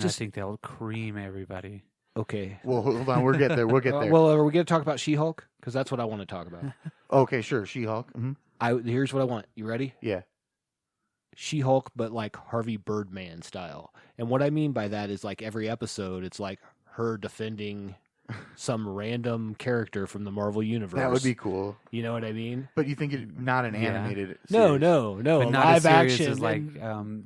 I think they'll cream everybody. Okay. Well, hold on. We'll get there. We'll get there. Well, are we going to talk about She-Hulk? Because that's what I want to talk about. Okay, sure. She-Hulk. Here's what I want. You ready? Yeah. She-Hulk, but like Harvey Birdman style. And what I mean by that is like every episode, it's like her defending some random character from the Marvel universe. That would be cool. You know what I mean? But you think it not an animated No, series? no. But not live as serious action as like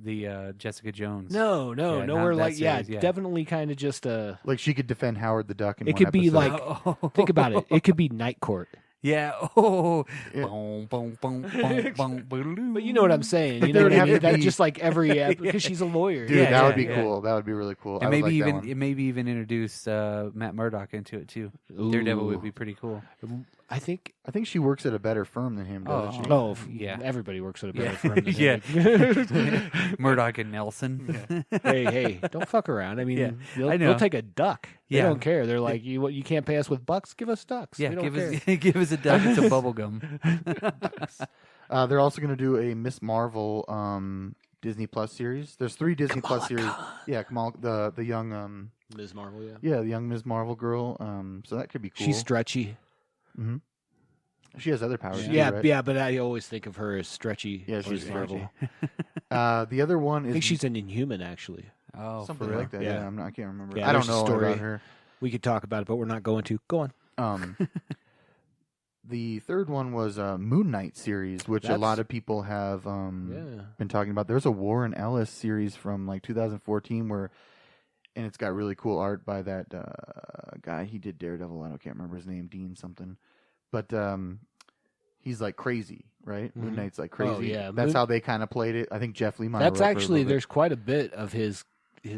the Jessica Jones. No, Yeah, not we're that like serious, definitely kind of just a. Like she could defend Howard the Duck in It one could be episode. like think about it. It could be Night Court. Yeah. Oh. Yeah. Boom, boom, boom, boom, boom, boom. But you know what I'm saying. But You there know would what I have mean? to That's be- just like every because she's a lawyer. Dude, Yeah, that would be yeah. cool. That would be really cool. And I would like that one. maybe even introduce Matt Murdock into it too. Daredevil would be pretty cool. I think. I think she works at a better firm than him, doesn't she? Oh, Yeah. Everybody works at a better Yeah. firm. Than Yeah. him. Murdock and Nelson. hey, don't fuck around. I mean, Yeah, they'll, I know. they'll take a duck. They Yeah. don't care. They're like, you can't pay us with bucks. Give us ducks. Yeah, we don't give care. us give us a duck and some bubble gum. They're also going to do a Miss Marvel Disney Plus series. There's 3 Disney Plus series. Yeah, Kamala, the young Ms. Marvel. the young Ms. Marvel girl. So that could be cool. She's stretchy. She has other powers. Yeah, too, right? yeah, but I always think of her as stretchy. Yeah, she's Ms. Marvel. The other one I is think she's an Inhuman, actually. Oh, something for real? like that. Yeah. Yeah, I can't remember. Yeah, I don't there's a know story. about her. We could talk about it, but we're not going to. Go on. The third one was a Moon Knight series, which a lot of people have been talking about. There's a Warren Ellis series from like 2014 and it's got really cool art by that guy. He did Daredevil. I can't remember his name, Dean something. But he's like crazy, right? Moon Knight's like crazy. Oh, yeah. That's how they kind of played it. I think Jeff Lemire That's wrote for a actually, little bit. there's quite a bit of his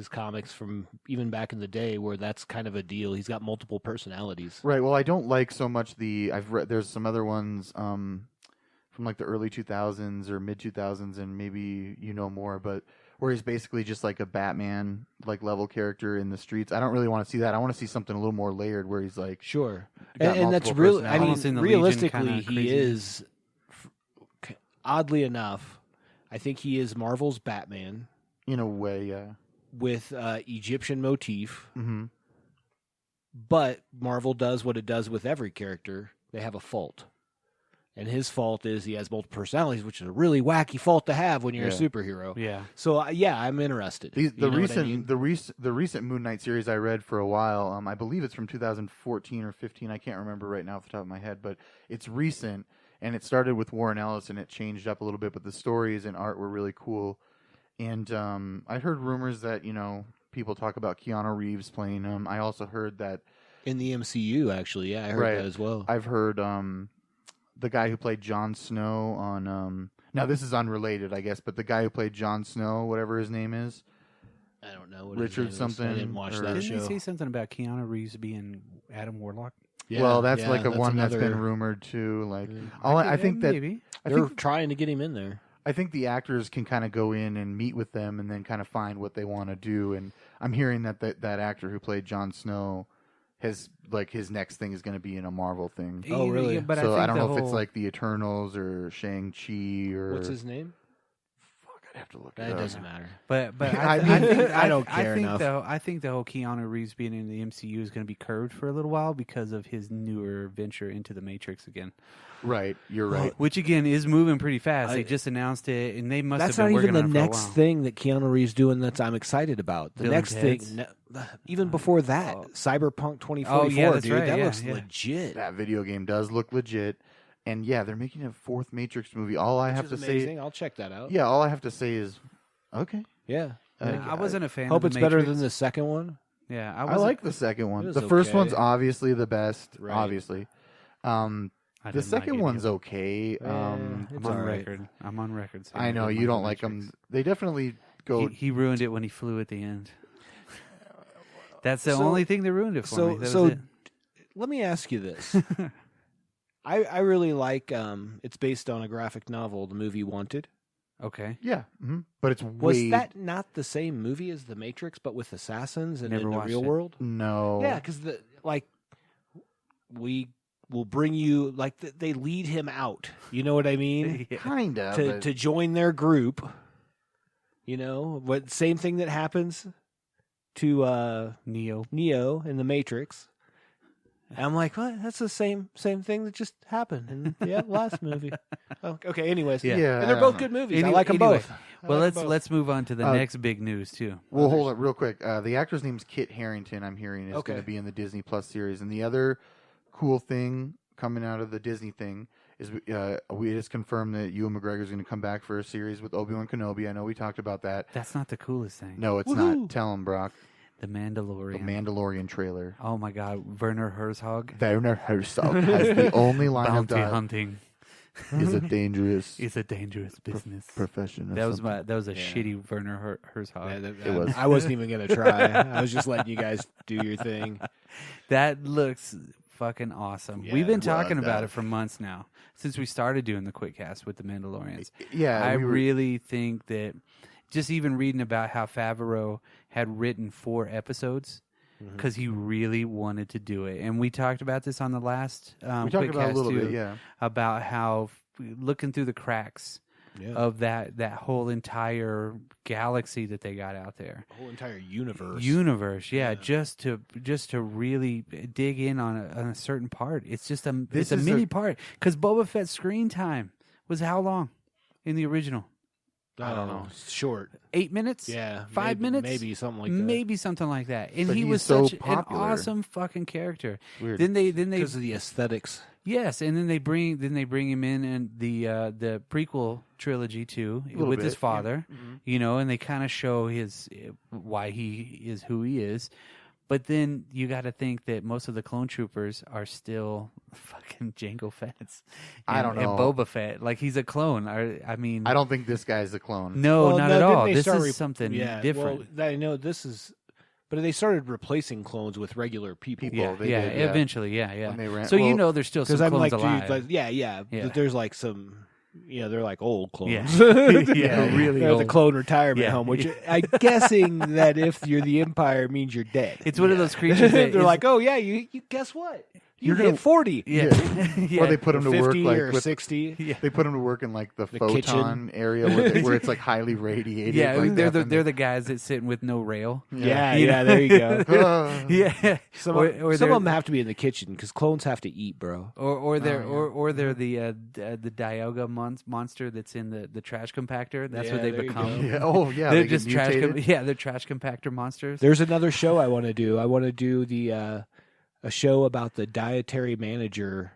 comics from even back in the day where that's kind of a deal. He's got multiple personalities. Right. Well, I don't like so much I've read. There's some other ones from like the early 2000s or mid 2000s, and maybe you know more, but where he's basically just like a Batman like level character in the streets. I don't really want to see that. I want to see something a little more layered, where he's like Sure, got and that's multiple really. I mean, Almost in the Legion realistically, kinda he crazy. is. Oddly enough, I think he is Marvel's Batman in a way, yeah. with Egyptian motif. Mm-hmm. But Marvel does what it does with every character. They have a fault. And his fault is he has multiple personalities, which is a really wacky fault to have when you're a superhero. Yeah. So, I'm interested. The recent Moon Knight series I read for a while, I believe it's from 2014 or 15. I can't remember right now off the top of my head, but it's recent, and it started with Warren Ellis, and it changed up a little bit, but the stories and art were really cool. And I heard rumors that, people talk about Keanu Reeves playing him. I also heard that In the MCU, actually. Yeah, I heard that as well. I've heard the guy who played Jon Snow on now this is unrelated, I guess, but the guy who played Jon Snow, whatever his name is, I don't know what Richard his name is. something, I didn't watch or- that Didn't show. they say something about Keanu Reeves being Adam Warlock? Yeah, well, that's yeah, like a one that's another- been rumored too. Like, Mm. I think that maybe. They're trying to get him in there. I think the actors can kind of go in and meet with them, and then kind of find what they want to do. And I'm hearing that actor who played Jon Snow has like his next thing is going to be in a Marvel thing. Oh, really? Yeah, but So I think don't the know if it's whole- like the Eternals or Shang-Chi or What's his name? Fuck, I'd have to look it That up. doesn't matter. But I I, mean, think I don't care think enough. Though I think the whole Keanu Reeves being in the MCU is going to be curved for a little while because of his newer venture into the Matrix again. Right, you're right. Which again is moving pretty fast. They just announced it, and they must That's have not been working even the on it for a next while. thing that Keanu Reeves doing that I'm excited about. The Bill next and thing, Ted's? even before that, Cyberpunk 2044, Oh, yeah, that's dude, right, that yeah, looks yeah. legit. That video game does look legit, and yeah, they're making a 4th Matrix movie. All I Which have is to amazing. say, I'll check that out. yeah, all I have to say is, okay. Yeah. I wasn't a fan. Hope of it's the better Matrix. than the second one. Yeah, I like the second It one. was The first okay. one's obviously the best. Right. Obviously, I the didn't like second it one's either. okay. It's I'm on all right. record. I'm on record. saying I know didn't you like don't the like Matrix. them. They definitely go. He ruined it when he flew at the end. That's the So- only thing that ruined it for me. That was So it. let me ask you this. I really like it's based on a graphic novel, the movie Wanted. Okay. Yeah, but it's Was way that not the same movie as The Matrix, but with assassins and Never in the watched real it. world? no. Yeah, because we will bring you they lead him out. You know what I mean? kind of. to join their group. You know what? Same thing that happens. to Neo. in the Matrix. And I'm like, what? That's the same thing that just happened in the last movie. Oh, okay. Anyways, Yeah, and they're both good movies. I like them anyway. both. Well, let's move on to the next big news too. Well, hold up real quick. The actor's name's Kit Harington. I'm hearing is going to be in the Disney Plus series. And the other cool thing coming out of the Disney thing is we just confirmed that Ewan McGregor's going to come back for a series with Obi-Wan Kenobi. I know we talked about that. That's not the coolest thing. No, it's not. Tell him, Brock. The Mandalorian. The Mandalorian trailer. Oh my God, Werner Herzog. Werner Herzog has the only line Bounty of hunting is a dangerous is a dangerous business. profession. That was a shitty Werner Herzog. It was. I wasn't even gonna try. I was just letting you guys do your thing. That looks fucking awesome. Yeah, We've been talking about it for months now, since we started doing the Quickcast with the Mandalorians. Yeah, I really think that just even reading about how Favreau had written 4 episodes because he really wanted to do it, and we talked about this on the last we talked Quickcast about it a little too, bit, yeah, about how looking through the cracks of that whole entire galaxy that they got out there, The whole entire universe. Just to really dig in on a certain part. It's just a mini part, because Boba Fett's screen time was how long in the original? I don't know. Short. 8 minutes? Yeah. 5 minutes? Maybe something like that. Maybe something like that. And But he he's was so such popular. an awesome fucking character. Weird. Then they Because of the aesthetics. yes, and then they bring him in the prequel trilogy too with his father, and they kind of show his why he is who he is. But then you got to think that most of the clone troopers are still fucking Jango Fett's. I don't know. And Boba Fett, like he's a clone. I mean, I don't think this guy's a clone. no, not at all. didn't they This start is something different. Well, I know this is, but they started replacing clones with regular people. Yeah, they did, yeah. eventually, When they ran- So well, there's still some Because I'm clones like, alive. dude, like, yeah. But there's like some, they're like old clones. Yeah, really They're at the old. clone retirement Yeah. home, which I'm guessing that if you're the Empire means you're dead. It's one of those creatures that they're is- like, oh yeah, you guess what? You're You gonna- hit 40. Yeah. Or they put him to work 50 like or with 60. Yeah. They put him to work in like the photon kitchen. area where it's like highly radiated. Yeah, like they're that, they're the guys that sit with no rail. Yeah, there you go. Yeah, Some, Or some they're- of them have to be in the kitchen because clones have to eat, bro. or they're the Dialga monster that's in the trash compactor. That's what they there you become. go. Yeah. Oh yeah, They're they just get mutated. they're trash compactor monsters. There's another show I want to do. I want to do a show about the dietary manager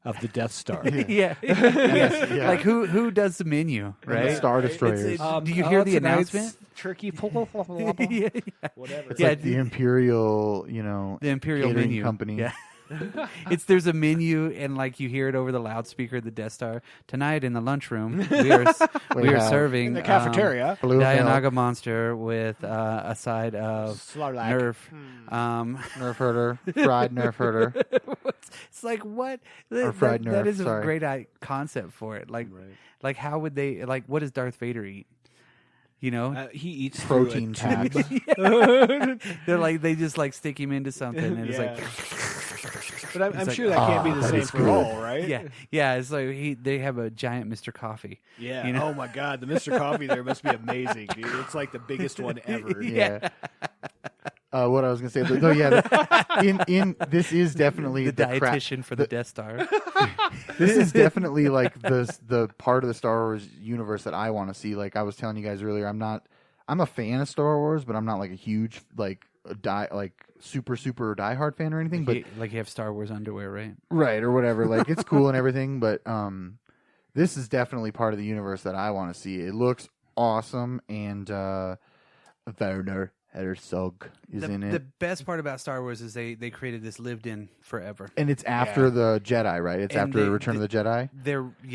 of the Death Star. Yeah. Yeah. Like who does the menu, And the right? Star Destroyers. Do you hear the tonight's announcement? Turkey. Yeah. Whatever. It's Yeah, like the Imperial, The Imperial catering menu company. Yeah. There's a menu, and like you hear it over the loudspeaker of the Death Star. Tonight in the lunchroom, we are have- serving In the cafeteria. Blue milk, Dianaga monster with a side of Slarlac. Nerf. Nerf herder, fried Nerf herder. It's like what? Or fried that Nerf, is a sorry. great concept for it. Like how would they like? What does Darth Vader eat? You know, He eats Protein through a tabs. tube. they're like they just like stick him into something, and it's like. But I'm like, sure that can't be the that same is for good. all, right? Yeah. It's like they have a giant Mr. Coffee. Yeah. You know? Oh my God, the Mr. Coffee there must be amazing, dude. It's like the biggest one ever. Yeah. What I was gonna say, though, in this is definitely The crap- dietitian for the Death Star. This is definitely like the part of the Star Wars universe that I want to see. Like I was telling you guys earlier, I'm a fan of Star Wars, but I'm not like a huge super diehard fan or anything. But Like you have Star Wars underwear, right? right or whatever, like it's cool and everything. But this is definitely part of the universe that I want to see. It looks awesome, and Werner Herzog is in it. The best part about Star Wars is they created this lived in forever. And it's after the Jedi, right? It's And after they- Return of the Jedi.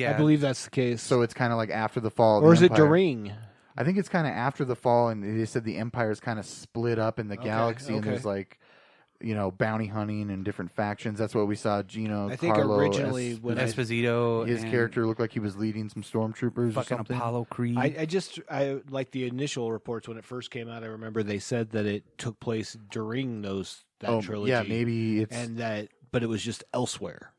I believe that's the case. So it's kind of like after the fall of or the is it Empire. during? I think it's kind of after the fall, and they said the Empire is kind of split up in the galaxy, and okay. there's like, bounty hunting and different factions. That's what we saw. Gino, I think Carlo, originally when Esposito, his and character looked like he was leading some stormtroopers or fucking something. Apollo Creed. I like the initial reports when it first came out. I remember they said that it took place during that trilogy. Yeah, maybe it's but it was just elsewhere.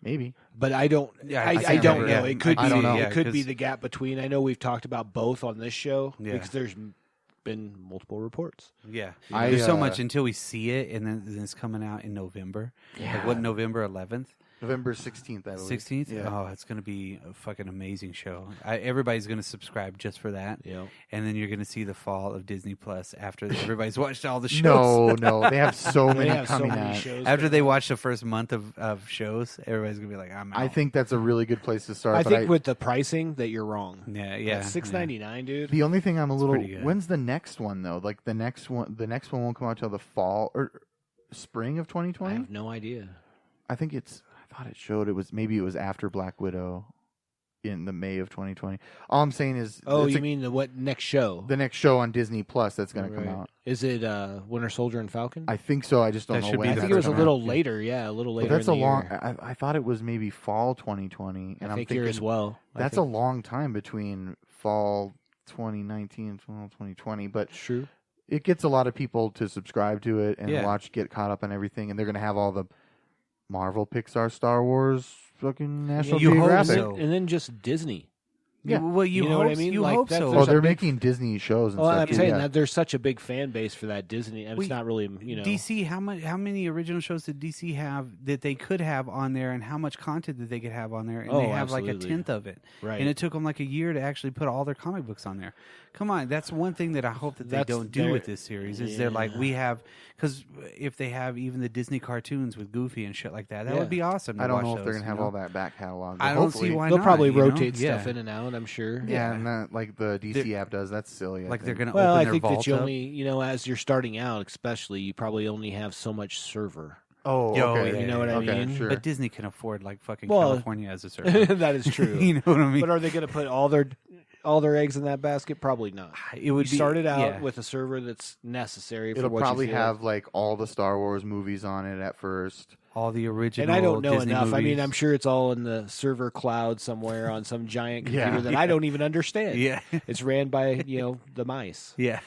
maybe. But I don't. Yeah, I can't don't remember. know. Yeah, It could I be. don't know. It could be 'cause- the gap between. I know we've talked about both on this show Yeah. because there's been multiple reports. Yeah, I, there's so much until we see it, and then it's coming out in November. Yeah. Like, what, November 11th? November 16th, I believe. 16th? Yeah. Oh, it's going to be a fucking amazing show. Everybody's going to subscribe just for that. Yeah. And then you're going to see the fall of Disney Plus after everybody's watched all the shows. No. They have so They many have so coming many out. shows After coming they out. watch the first month of shows, everybody's going to be like, I'm out. I think that's a really good place to start. I but think with the pricing that you're wrong. Yeah. $6.99, dude. the only thing I'm a little. pretty good. When's the next one though? Like the next one won't come out till the fall or spring of I 2020. have no idea. I think it's. I thought it showed it was after Black Widow, in the May of 2020. All I'm saying is, Oh, it's you mean what next show? the next show on Disney Plus that's going to come Right. out? Is it Winter Soldier and Falcon? I think so. I just don't That know should when. be I the think that's it was a coming little out. later. Yeah, a little later. But that's in a the long. year. I thought it was maybe fall 2020, and I I'm think thinking here as well. that's a long time between fall 2019 and fall 2020. But true. it gets a lot of people to subscribe to it and Yeah. get caught up on everything, and they're going to have all the Marvel, Pixar, Star Wars, fucking National you hope Geographic. so. And then just Disney. Yeah. Well, you You know hope, what I mean? You Like, hope that's- so. there's Oh, they're a big- making Disney shows and Well, stuff. I'm too, saying yeah. that there's such a big fan base for that Disney. It's not really, DC, how many original shows did DC have that they could have on there, and how much content that they could have on there, and they have like a absolutely. tenth of it. Right. And it took them like a year to actually put all their comic books on there. Come on, that's one thing that I hope that they That's don't do their- with this series is they're like, we have, because if they have even the Disney cartoons with Goofy and shit like that, that Yeah. would be awesome. To I don't watch know if those, they're going to have you know? all that back catalog. But I don't see hopefully- why They'll not. probably you know? rotate stuff Yeah. in and out, I'm sure. Yeah, and that, like the DC app does. That's silly. I Like they're think. going to Well, open I their think vault that you up. only, as you're starting out, especially, you probably only have so much server. Oh, Yo, okay. yeah, You know what I okay, mean? Sure. But Disney can afford like fucking Well, California as a server. That is true. You know what I mean? But are they going to put all their eggs in that basket? Probably not. It would You started out yeah. with a server that's necessary for It'll what probably you feel. have like all the Star Wars movies on it at first. all the original. And I don't know Disney enough. I mean, movies. I'm sure it's all in the server cloud somewhere on some giant computer Yeah. that I don't even understand. Yeah. It's ran by, the mice. Yeah.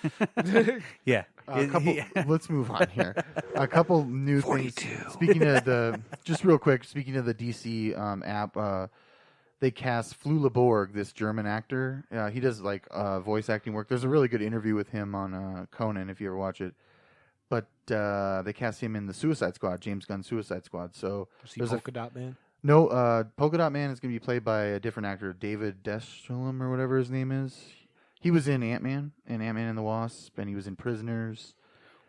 Yeah. A couple. Yeah. Let's move on here. A couple new 42. things. Speaking of just real quick. Speaking of the DC app, they cast Flula Borg, this German actor. He does like voice acting work. There's a really good interview with him on Conan if you ever watch it. But they cast him in the Suicide Squad, James Gunn's Suicide Squad. So Was he there's Polka Dot Man? no Polka Dot Man is going to be played by a different actor, David Deschelem or whatever his name is. He was in Ant-Man and Ant-Man and the Wasp, and he was in Prisoners.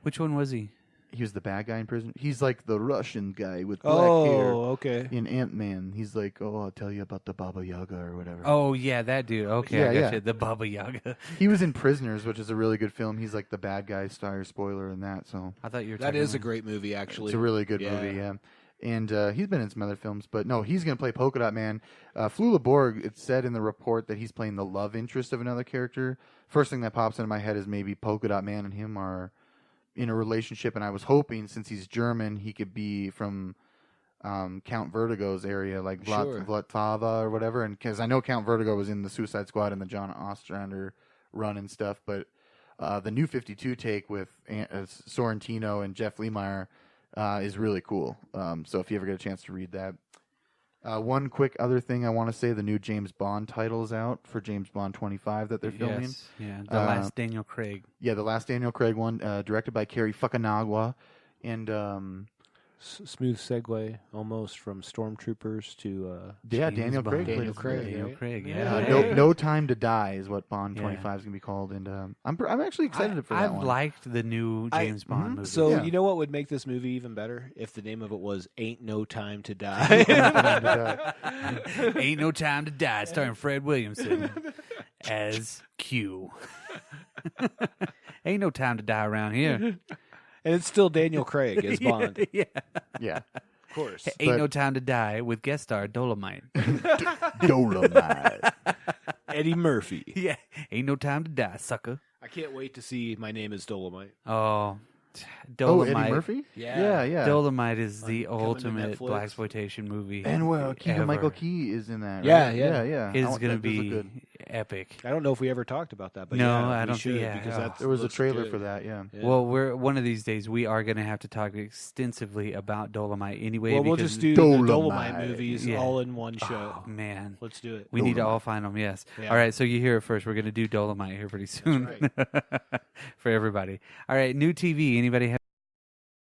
Which one was he? He was the bad guy in Prison. He's like the Russian guy with black hair Okay. in Ant-Man. He's like, oh, I'll tell you about the Baba Yaga or whatever. Oh yeah, that dude. Okay, Yeah, I yeah. got you. The Baba Yaga. He was in Prisoners, which is a really good film. He's like the bad guy, spoiler in that. So I thought you were. That talking is a about- great movie, actually. it's a really good Yeah. movie, yeah. And he's been in some other films, but no, he's going to play Polka Dot Man. Flula Borg, it said in the report that he's playing the love interest of another character. First thing that pops into my head is maybe Polka Dot Man and him are in a relationship, and I was hoping, since he's German, he could be from Count Vertigo's area, like Sure. Vlatava or whatever. And because I know Count Vertigo was in the Suicide Squad and the John Ostrander run and stuff, but the new 52 take with Sorrentino and Jeff Lemire is really cool. So if you ever get a chance to read that. One quick other thing I want to say, the new James Bond title is out for James Bond 25 that they're filming. Yes, yeah, the last Daniel Craig. Yeah, the last Daniel Craig one, directed by Cary Fukunaga. And Smooth segue, almost from Stormtroopers to yeah, James Daniel Bond. Craig. Daniel plays- Craig, Daniel right? Craig. Yeah. Yeah. No Time to Die is what Bond Yeah. 25 is going to be called. And I'm actually excited for that I've one. liked the new James Bond movie. So Yeah. you know what would make this movie even better if the name of it was "Ain't No Time to Die." Time to Die. Ain't No Time to Die, starring Fred Williamson as Q. Ain't no time to die around here. And it's still Daniel Craig as Bond, Yeah. Yeah. of course. Ain't But- no time to die with guest star Dolomite. Dolomite. Eddie Murphy. Yeah. Ain't no time to die, sucker. I can't wait to see My Name Is Dolomite. Oh, Oh, Dolomite. Eddie Murphy? Yeah. Yeah. Dolomite is coming the to ultimate Netflix. blaxploitation movie. And well, ever. Keegan Michael Key is in that. Right? Yeah. Yeah. Is That going to does look be good. epic. I don't know if we ever talked about that, but No, yeah, I we don't should, think- yeah, because oh. that There was a looks trailer good. for that, yeah. Well, we're one of these days we are going to have to talk extensively about Dolomite anyway. Well, we'll because just do Dolomite. the Dolomite movies Yeah. all in one show. Oh, man. Let's do it. We need to Dolomite. all find them, yes. Yeah. All right, so you hear it first. We're going to do Dolomite here pretty soon That's for everybody. All right, new TV. Anybody have